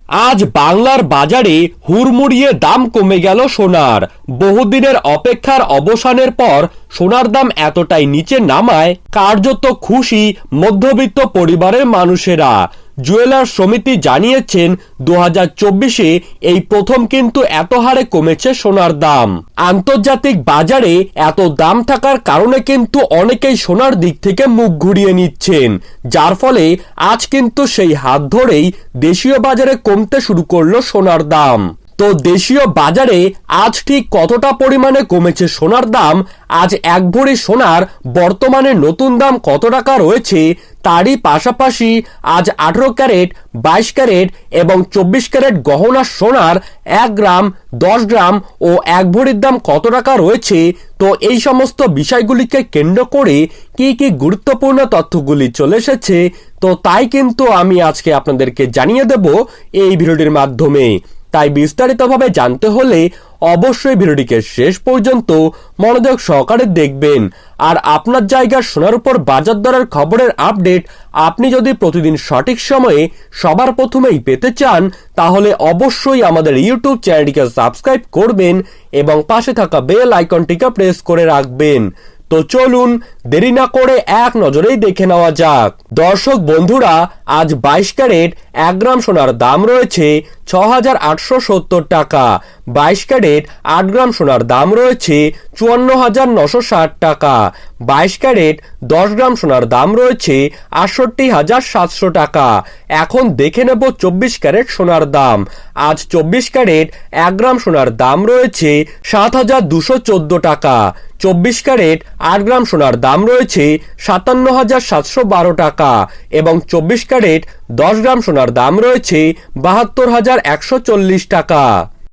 আজ বাংলার বাজারে হুড়মুড়িয়ে দাম কমে গেল সোনার। বহুদিনের অপেক্ষার অবসানের পর সোনার দাম এতটাই নিচে নামায় কার্যত খুশি মধ্যবিত্ত পরিবারের মানুষেরা। জুয়েলার সমিতি জানিয়েছেন 2024-এ এই প্রথম কিন্তু এত হারে কমেছে সোনার দাম। আন্তর্জাতিক বাজারে এত দাম থাকার কারণে কিন্তু অনেকেই সোনার দিক থেকে মুখ ঘুরিয়ে নিচ্ছেন, যার ফলে আজ কিন্তু সেই হাত ধরেই দেশীয় বাজারে কমতে শুরু করলো সোনার দাম। তো দেশীয় বাজারে আজ ঠিক কতটা পরিমাণে কমেছে সোনার দাম, আজ এক ভরি সোনার বর্তমানে নতুন দাম কত টাকা রয়েছে, তারই পাশাপাশি আজ 18 ক্যারেট, 22 ক্যারেট এবং 24 ক্যারেট গহনা সোনার 1 গ্রাম, 10 গ্রাম ও এক ভরির দাম কত টাকা রয়েছে, তো এই সমস্ত বিষয়গুলিকে কেন্দ্র করে কি কি গুরুত্বপূর্ণ তথ্যগুলি চলে এসেছে, তো তাই কিন্তু আমি আজকে আপনাদেরকে জানিয়ে দেব এই ভিডিওটির মাধ্যমে। তাই বিস্তারিতভাবে জানতে হলে অবশ্যই ভিডিওটিকে শেষ পর্যন্ত মনোযোগ সহকারে দেখবেন। আর আপনার জায়গার সোনার উপর বাজার দরের খবরের আপডেট আপনি যদি প্রতিদিন সঠিক সময়ে সবার প্রথমেই পেতে চান, তাহলে অবশ্যই আমাদের ইউটিউব চ্যানেলটিকে সাবস্ক্রাইব করবেন এবং পাশে থাকা বেল আইকনটিকে প্রেস করে রাখবেন। তো চলুন দেরি না করে এক নজরেই দেখে নেওয়া যাক। দর্শক বন্ধুরা, আজ 22 ক্যারেট 1 গ্রাম সোনার দাম রয়েছে 6,870 টাকা। 22 ক্যারেট 8 গ্রাম সোনার দাম রয়েছে 54,960 টাকা। 22 ক্যারেট 10 গ্রাম সোনার দাম রয়েছে 68,700 টাকা। এখন দেখে নেব 24 ক্যারেট সোনার দাম। আজ 24 ক্যারেট 1 গ্রাম সোনার দাম রয়েছে 7,214 টাকা। 24 ক্যারেট 8 গ্রাম সোনার দাম রয়েছে 57,712 টাকা এবং 24 ক্যারেট 10 গ্রাম সোনার দাম রয়েছে 72,140 টাকা।